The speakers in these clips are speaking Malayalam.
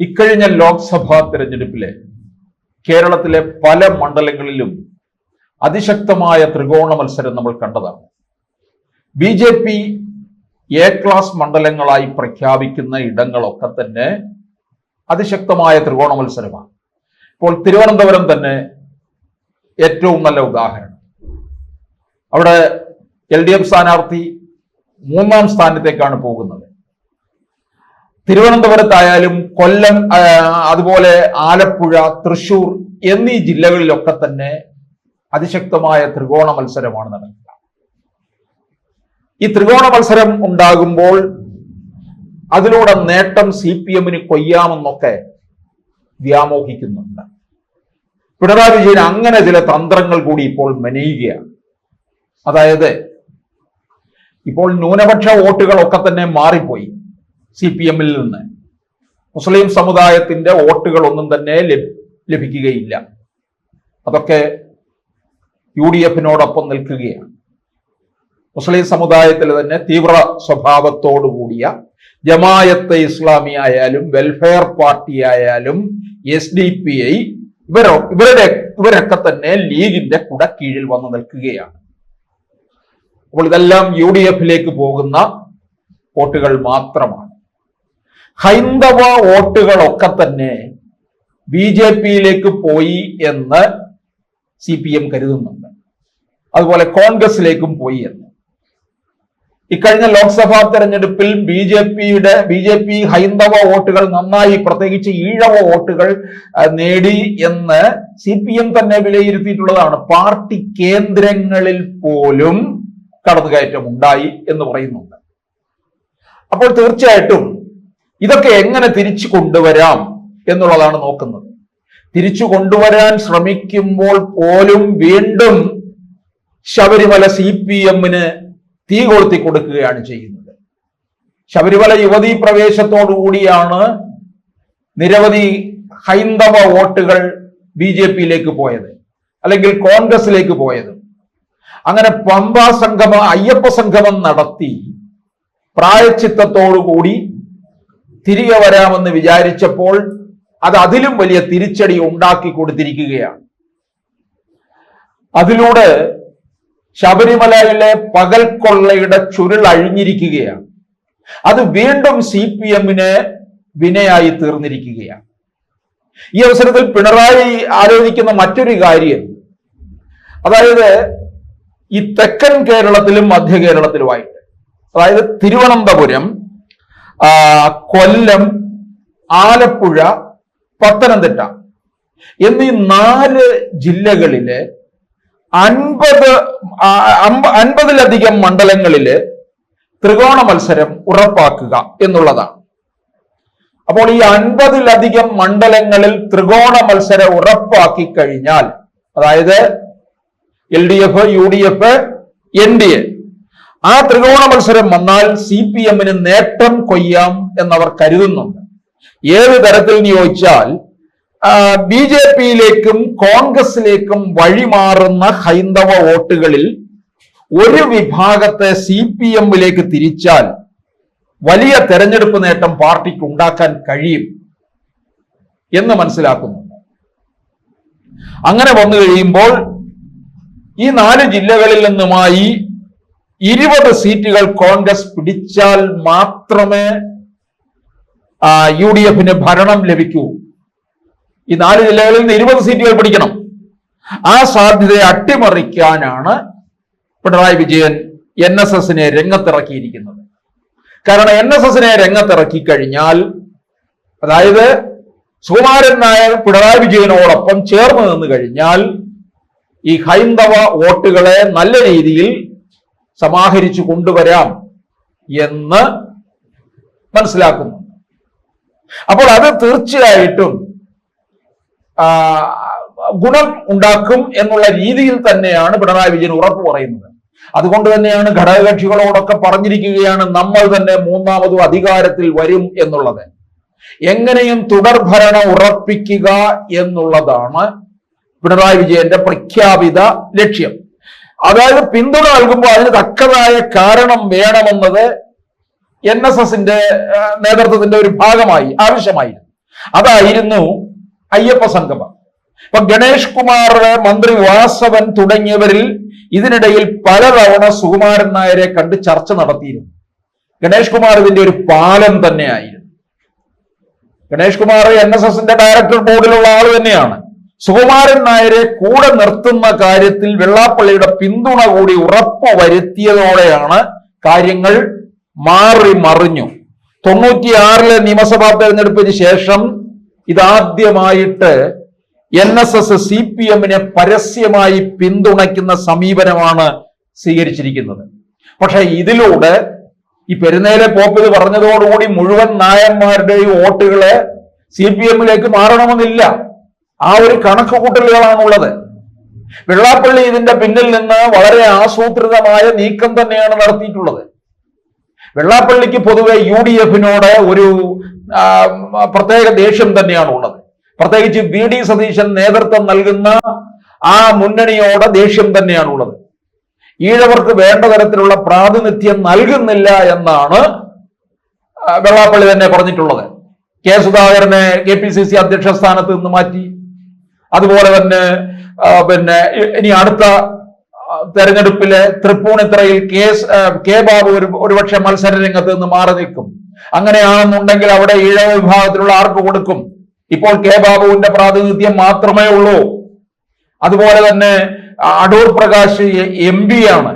ഇക്കഴിഞ്ഞ ലോക്സഭാ തെരഞ്ഞെടുപ്പിലെ കേരളത്തിലെ പല മണ്ഡലങ്ങളിലും അതിശക്തമായ ത്രികോണ മത്സരം നമ്മൾ കണ്ടതാണ്. BJP എ ക്ലാസ് മണ്ഡലങ്ങളായി പ്രഖ്യാപിക്കുന്ന ഇടങ്ങളൊക്കെ തന്നെ അതിശക്തമായ ത്രികോണ മത്സരമാണ്. ഇപ്പോൾ തിരുവനന്തപുരം തന്നെ ഏറ്റവും നല്ല ഉദാഹരണം. അവിടെ LDF സ്ഥാനാർത്ഥി 3ാം സ്ഥാനത്തേക്കാണ് പോകുന്നത്. തിരുവനന്തപുരത്തായാലും കൊല്ലം, അതുപോലെ ആലപ്പുഴ, തൃശൂർ എന്നീ ജില്ലകളിലൊക്കെ തന്നെ അതിശക്തമായ ത്രികോണ മത്സരമാണ് നടക്കുക. ഈ ത്രികോണ മത്സരം ഉണ്ടാകുമ്പോൾ അതിലൂടെ നേട്ടം CPM-ന് കൊയ്യാമെന്നൊക്കെ വ്യാമോഹിക്കുന്നുണ്ട്. പിണറായി വിജയൻ അങ്ങനെ ചില തന്ത്രങ്ങൾ കൂടി ഇപ്പോൾ മെനയുകയാണ്. അതായത് ഇപ്പോൾ ന്യൂനപക്ഷ വോട്ടുകളൊക്കെ തന്നെ മാറിപ്പോയി. CPM-ൽ നിന്ന് മുസ്ലിം സമുദായത്തിന്റെ വോട്ടുകളൊന്നും തന്നെ ലഭിക്കുകയില്ല. അതൊക്കെ UDF-നോടൊപ്പം നിൽക്കുകയാണ്. മുസ്ലിം സമുദായത്തിൽ തന്നെ തീവ്ര സ്വഭാവത്തോടു കൂടിയ ജമായത്തെ ഇസ്ലാമി ആയാലും വെൽഫെയർ പാർട്ടി ആയാലും SDPI ഇവരൊക്കെ തന്നെ ലീഗിന്റെ കുടക്കീഴിൽ വന്ന് നിൽക്കുകയാണ്. അപ്പോൾ ഇതെല്ലാം UDF-ലേക്ക് പോകുന്ന വോട്ടുകൾ മാത്രമാണ്. ഹൈന്ദവ വോട്ടുകളൊക്കെ തന്നെ BJP-യിലേക്ക് പോയി എന്ന് CPM കരുതുന്നുണ്ട്. അതുപോലെ കോൺഗ്രസിലേക്കും പോയി എന്ന്. ഇക്കഴിഞ്ഞ ലോക്സഭാ തെരഞ്ഞെടുപ്പിൽ BJP ഹൈന്ദവ വോട്ടുകൾ നന്നായി, പ്രത്യേകിച്ച് ഈഴവ വോട്ടുകൾ നേടി എന്ന് CPM തന്നെ വിലയിരുത്തിയിട്ടുള്ളതാണ്. പാർട്ടി കേന്ദ്രങ്ങളിൽ പോലും കടന്നുകയറ്റം ഉണ്ടായി എന്ന് പറയുന്നുണ്ട്. അപ്പോൾ തീർച്ചയായിട്ടും ഇതൊക്കെ എങ്ങനെ തിരിച്ചു കൊണ്ടുവരാം എന്നുള്ളതാണ് നോക്കുന്നത്. തിരിച്ചു കൊണ്ടുവരാൻ ശ്രമിക്കുമ്പോൾ പോലും വീണ്ടും ശബരിമല CPM-ന് തീ കൊളുത്തി കൊടുക്കുകയാണ് ചെയ്യുന്നത്. ശബരിമല യുവതീ പ്രവേശത്തോടുകൂടിയാണ് നിരവധി ഹൈന്ദവ വോട്ടുകൾ BJP-യിലേക്ക് പോയത്, അല്ലെങ്കിൽ കോൺഗ്രസിലേക്ക് പോയത്. അങ്ങനെ പമ്പാ സംഗമം, അയ്യപ്പ സംഗമം നടത്തി പ്രായച്ചിത്തത്തോടുകൂടി തിരികെ വരാമെന്ന് വിചാരിച്ചപ്പോൾ അത് അതിലും വലിയ തിരിച്ചടി ഉണ്ടാക്കി കൊടുത്തിരിക്കുകയാണ്. അതിലൂടെ ശബരിമലയിലെ പകൽക്കൊള്ളയുടെ ചുരുൾ അഴിഞ്ഞിരിക്കുകയാണ്. അത് വീണ്ടും CPM-ന് വിനയായി തീർന്നിരിക്കുകയാണ്. ഈ അവസരത്തിൽ പിണറായി ആലോചിക്കുന്ന മറ്റൊരു കാര്യം, അതായത് ഈ തെക്കൻ കേരളത്തിലും മധ്യ കേരളത്തിലുമായിട്ട്, അതായത് തിരുവനന്തപുരം, കൊല്ലം, ആലപ്പുഴ, പത്തനംതിട്ട എന്നീ 4 ജില്ലകളില് 50-ലധികം മണ്ഡലങ്ങളില് ത്രികോണ മത്സരം ഉറപ്പാക്കുക എന്നുള്ളതാണ്. അപ്പോൾ ഈ 50-ലധികം മണ്ഡലങ്ങളിൽ ത്രികോണ മത്സരം ഉറപ്പാക്കി കഴിഞ്ഞാൽ, അതായത് LDF, UDF, NDA, ആ ത്രികോണ മത്സരം വന്നാൽ CPM-ന് നേട്ടം കൊയ്യാം എന്നവർ കരുതുന്നുണ്ട്. ഏത് തരത്തിൽ എന്ന് ചോദിച്ചാൽ, BJP-യിലേക്കും കോൺഗ്രസിലേക്കും വഴിമാറുന്ന ഹൈന്ദവ വോട്ടുകളിൽ ഒരു വിഭാഗത്തെ CPM-ലേക്ക് തിരിച്ചാൽ വലിയ തെരഞ്ഞെടുപ്പ് നേട്ടം പാർട്ടിക്ക് ഉണ്ടാക്കാൻ കഴിയും എന്ന് മനസ്സിലാക്കുന്നുണ്ട്. അങ്ങനെ വന്നു കഴിയുമ്പോൾ ഈ 4 ജില്ലകളിൽ നിന്നുമായി 20 സീറ്റുകൾ കോൺഗ്രസ് പിടിച്ചാൽ മാത്രമേ UDF-ന് ഭരണം ലഭിക്കൂ. ഈ 4 ജില്ലകളിൽ നിന്ന് 20 സീറ്റുകൾ പിടിക്കണം. ആ സാധ്യതയെ അട്ടിമറിക്കാനാണ് പിണറായി വിജയൻ NSS-നെ രംഗത്തിറക്കിയിരിക്കുന്നത്. കാരണം NSS-നെ രംഗത്തിറക്കി കഴിഞ്ഞാൽ, അതായത് സുകുമാരൻ നായർ പിണറായി വിജയനോടൊപ്പം ചേർന്ന് നിന്ന് കഴിഞ്ഞാൽ, ഈ ഹൈന്ദവ വോട്ടുകളെ നല്ല രീതിയിൽ സമാഹരിച്ചു കൊണ്ടുവരാം എന്ന് മനസ്സിലാക്കുന്നു. അപ്പോൾ അത് തീർച്ചയായിട്ടും ഗുണം ഉണ്ടാക്കും എന്നുള്ള രീതിയിൽ തന്നെയാണ് പിണറായി വിജയൻ ഉറപ്പ് പറയുന്നത്. അതുകൊണ്ട് തന്നെയാണ് ഘടകകക്ഷികളോടൊക്കെ പറഞ്ഞിരിക്കുകയാണ്, നമ്മൾ തന്നെ 3ാമതും അധികാരത്തിൽ വരും എന്നുള്ളത്. എങ്ങനെയും തുടർഭരണം ഉറപ്പിക്കുക എന്നുള്ളതാണ് പിണറായി വിജയന്റെ പ്രഖ്യാപിത ലക്ഷ്യം. അതായത് പിന്തുണ നൽകുമ്പോൾ അതിന് തക്കതായ കാരണം വേണമെന്നത് NSS-ന്റെ നേതൃത്വത്തിന്റെ ഒരു ഭാഗമായി ആവശ്യമായിരുന്നു. അതായിരുന്നു അയ്യപ്പ സംഗമം. ഇപ്പൊ ഗണേഷ് കുമാർ, മന്ത്രി വാസവൻ തുടങ്ങിയവരിൽ ഇതിനിടയിൽ പലതവണ സുകുമാരൻ നായരെ കണ്ട് ചർച്ച നടത്തിയിരുന്നു. ഗണേഷ് കുമാർ ഇതിന്റെ ഒരു പാലം തന്നെയായിരുന്നു. ഗണേഷ് കുമാർ NSSന്റെ ഡയറക്ടർ ബോർഡിലുള്ള ആൾ തന്നെയാണ്. സുകുമാരൻ നായരെ കൂടെ നിർത്തുന്ന കാര്യത്തിൽ വെള്ളാപ്പള്ളിയുടെ പിന്തുണ കൂടി ഉറപ്പ് വരുത്തിയതോടെയാണ് കാര്യങ്ങൾ മാറി മറിഞ്ഞു. 96 നിയമസഭാ തെരഞ്ഞെടുപ്പിന് ശേഷം ഇതാദ്യമായിട്ട് NSS CPM-നെ പരസ്യമായി പിന്തുണയ്ക്കുന്ന സമീപനമാണ് സ്വീകരിച്ചിരിക്കുന്നത്. പക്ഷെ ഇതിലൂടെ ഈ പെരുന്നേലെ പോപ്പ് ഇത് പറഞ്ഞതോടുകൂടി മുഴുവൻ നായന്മാരുടെയും വോട്ടുകള് CPM-ലേക്ക് മാറണമെന്നില്ല. ആ ഒരു കണക്ക് കൂട്ടലുകളാണുള്ളത്. വെള്ളാപ്പള്ളി ഇതിന്റെ പിന്നിൽ നിന്ന് വളരെ ആസൂത്രിതമായ നീക്കം തന്നെയാണ് നടത്തിയിട്ടുള്ളത്. വെള്ളാപ്പള്ളിക്ക് പൊതുവെ UDF-നോട് ഒരു പ്രത്യേക ദേഷ്യം തന്നെയാണ് ഉള്ളത്. പ്രത്യേകിച്ച് VD സതീശൻ നേതൃത്വം നൽകുന്ന ആ മുന്നണിയോട് ദേഷ്യം തന്നെയാണുള്ളത്. ഈഴവർക്ക് വേണ്ട തരത്തിലുള്ള പ്രാതിനിധ്യം നൽകുന്നില്ല എന്നാണ് വെള്ളാപ്പള്ളി തന്നെ പറഞ്ഞിട്ടുള്ളത്. കെ സുധാകരനെ KPCC അധ്യക്ഷ സ്ഥാനത്ത് നിന്ന് മാറ്റി. അതുപോലെ തന്നെ ഇനി അടുത്ത തെരഞ്ഞെടുപ്പിലെ തൃപ്പൂണിത്തറയിൽ കെ ബാബു ഒരുപക്ഷെ മത്സര രംഗത്ത് നിന്ന് മാറി നിൽക്കും. അങ്ങനെയാണെന്നുണ്ടെങ്കിൽ അവിടെ ഈഴവ വിഭാഗത്തിലുള്ള ആർക്ക് കൊടുക്കും? ഇപ്പോൾ കെ ബാബുവിന്റെ പ്രാതിനിധ്യം മാത്രമേ ഉള്ളൂ. അതുപോലെ തന്നെ അടൂർ പ്രകാശ് MP ആണ്.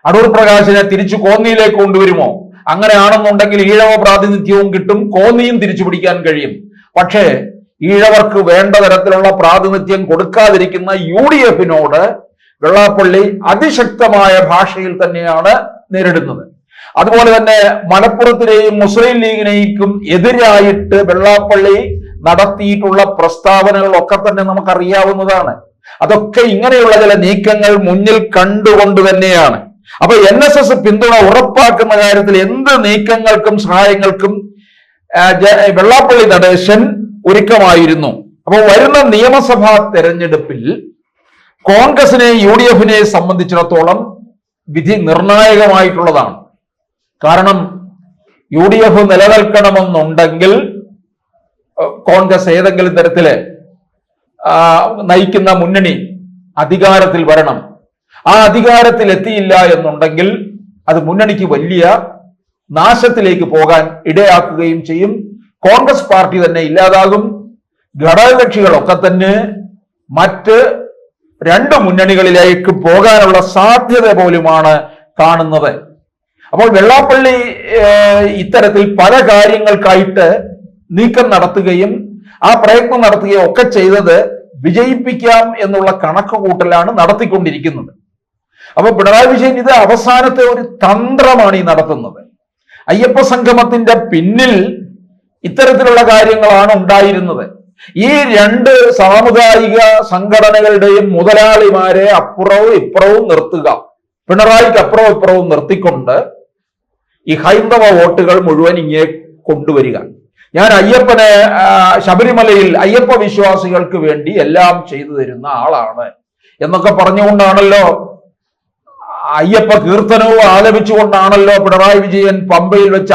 അടൂർ പ്രകാശിനെ തിരിച്ചു കോന്നിയിലേക്ക് കൊണ്ടുവരുമോ? അങ്ങനെയാണെന്നുണ്ടെങ്കിൽ ഈഴവ പ്രാതിനിധ്യവും കിട്ടും, കോന്നിയും തിരിച്ചു പിടിക്കാൻ കഴിയും. പക്ഷേ ഈഴവർക്ക് വേണ്ട തരത്തിലുള്ള പ്രാതിനിധ്യം കൊടുക്കാതിരിക്കുന്ന UDF-നോട് വെള്ളാപ്പള്ളി അതിശക്തമായ ഭാഷയിൽ തന്നെയാണ് നേരിടുന്നത്. അതുപോലെ തന്നെ മലപ്പുറത്തിലെയും മുസ്ലിം ലീഗിനെയും എതിരായിട്ട് വെള്ളാപ്പള്ളി നടത്തിയിട്ടുള്ള പ്രസ്താവനകളൊക്കെ തന്നെ നമുക്കറിയാവുന്നതാണ്. അതൊക്കെ ഇങ്ങനെയുള്ള ചില നീക്കങ്ങൾ മുന്നിൽ കണ്ടുകൊണ്ട് തന്നെയാണ്. അപ്പൊ NSS പിന്തുണ ഉറപ്പാക്കുന്ന കാര്യത്തിൽ എന്ത് നീക്കങ്ങൾക്കും സഹായങ്ങൾക്കും വെള്ളാപ്പള്ളി നടേശൻ ഒരുക്കമായിരുന്നു. അപ്പോൾ വരുന്ന നിയമസഭാ തെരഞ്ഞെടുപ്പിൽ കോൺഗ്രസിനെ UDF-നെ സംബന്ധിച്ചിടത്തോളം വിധി നിർണായകമായിട്ടുള്ളതാണ്. കാരണം UDF നിലനിൽക്കണമെന്നുണ്ടെങ്കിൽ കോൺഗ്രസ് ഏതെങ്കിലും തരത്തില് നയിക്കുന്ന മുന്നണി അധികാരത്തിൽ വരണം. ആ അധികാരത്തിൽ എത്തിയില്ല എന്നുണ്ടെങ്കിൽ അത് മുന്നണിക്ക് വലിയ നാശത്തിലേക്ക് പോകാൻ ഇടയാക്കുകയും ചെയ്യും. കോൺഗ്രസ് പാർട്ടി തന്നെ ഇല്ലാതാകും. ഘടകകക്ഷികളൊക്കെ തന്നെ മറ്റ് 2 മുന്നണികളിലേക്ക് പോകാനുള്ള സാധ്യത പോലുമാണ് കാണുന്നത്. അപ്പോൾ വെള്ളാപ്പള്ളി ഇത്തരത്തിൽ പല കാര്യങ്ങൾക്കായിട്ട് നീക്കം നടത്തുകയും ആ പ്രയത്നം നടത്തുകയും ഒക്കെ ചെയ്തത് വിജയിപ്പിക്കാം എന്നുള്ള കണക്ക് കൂട്ടലാണ് നടത്തിക്കൊണ്ടിരിക്കുന്നത്. അപ്പൊ പിണറായി വിജയൻ ഇത് അവസാനത്തെ ഒരു തന്ത്രമാണ് ഈ നടത്തുന്നത്. അയ്യപ്പ സംഗമത്തിന്റെ പിന്നിൽ ഇത്തരത്തിലുള്ള കാര്യങ്ങളാണ് ഉണ്ടായിരുന്നത്. ഈ 2 സാമുദായിക സംഘടനകളുടെയും മുതലാളിമാരെ അപ്പുറവും ഇപ്പുറവും നിർത്തുക, പിണറായിക്ക് അപ്പുറവും ഇപ്പുറവും നിർത്തിക്കൊണ്ട് ഈ ഹൈന്ദവ വോട്ടുകൾ മുഴുവൻ ഇങ്ങനെ കൊണ്ടുവരിക. ഞാൻ അയ്യപ്പനെ ശബരിമലയിൽ അയ്യപ്പ വിശ്വാസികൾക്ക് വേണ്ടി എല്ലാം ചെയ്തു തരുന്ന ആളാണ് എന്നൊക്കെ പറഞ്ഞുകൊണ്ടാണല്ലോ, അയ്യപ്പ കീർത്തനവും ആലപിച്ചുകൊണ്ടാണല്ലോ പിണറായി വിജയൻ പമ്പയിൽ വെച്ച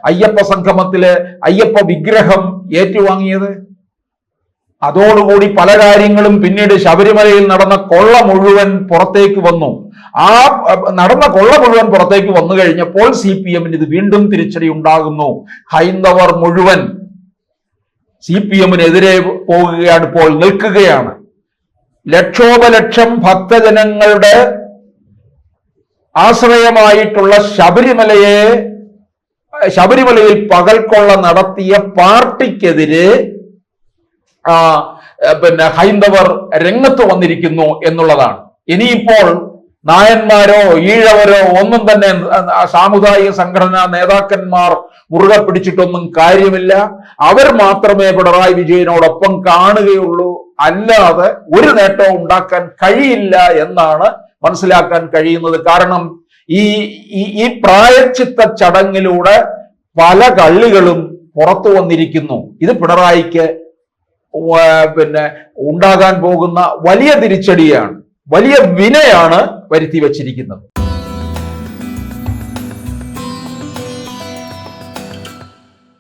അയ്യപ്പ സംഗമത്തിലെ അയ്യപ്പ വിഗ്രഹം ഏറ്റുവാങ്ങിയത്. അതോടുകൂടി പല കാര്യങ്ങളും പിന്നീട് ശബരിമലയിൽ നടന്ന കൊള്ള മുഴുവൻ പുറത്തേക്ക് വന്നു. ആ നടന്ന കൊള്ള മുഴുവൻ പുറത്തേക്ക് വന്നു കഴിഞ്ഞപ്പോൾ CPM-ന് ഇത് വീണ്ടും തിരിച്ചടി ഉണ്ടാകുന്നു. ഹൈന്ദവർ മുഴുവൻ CPM-നെതിരെ പോകുകയാണ്, ഇപ്പോൾ നിൽക്കുകയാണ്. ലക്ഷോപലക്ഷം ഭക്തജനങ്ങളുടെ ആശ്രയമായിട്ടുള്ള ശബരിമലയിൽ പകൽക്കൊള്ള നടത്തിയ പാർട്ടിക്കെതിരെ ഹൈന്ദവർ രംഗത്ത് വന്നിരിക്കുന്നു എന്നുള്ളതാണ്. ഇനിയിപ്പോൾ നായന്മാരോ ഈഴവരോ ഒന്നും തന്നെ സാമുദായിക സംഘടനാ നേതാക്കന്മാർ മുറുകെ പിടിച്ചിട്ടൊന്നും കാര്യമില്ല. അവർ മാത്രമേ പിണറായി വിജയനോടൊപ്പം കാണുകയുള്ളൂ, അല്ലാതെ ഒരു നേട്ടവും ഉണ്ടാക്കാൻ കഴിയില്ല എന്നാണ് മനസ്സിലാക്കാൻ കഴിയുന്നത്. കാരണം ഈ പ്രായശ്ചിത്ത ചടങ്ങിലൂടെ പല കള്ളികളും പുറത്തു വന്നിരിക്കുന്നു. ഇത് പിണറായിക്ക് ഉണ്ടാകാൻ പോകുന്ന വലിയ തിരിച്ചടിയാണ്, വലിയ വിനയാണ് വരുത്തി വച്ചിരിക്കുന്നത്.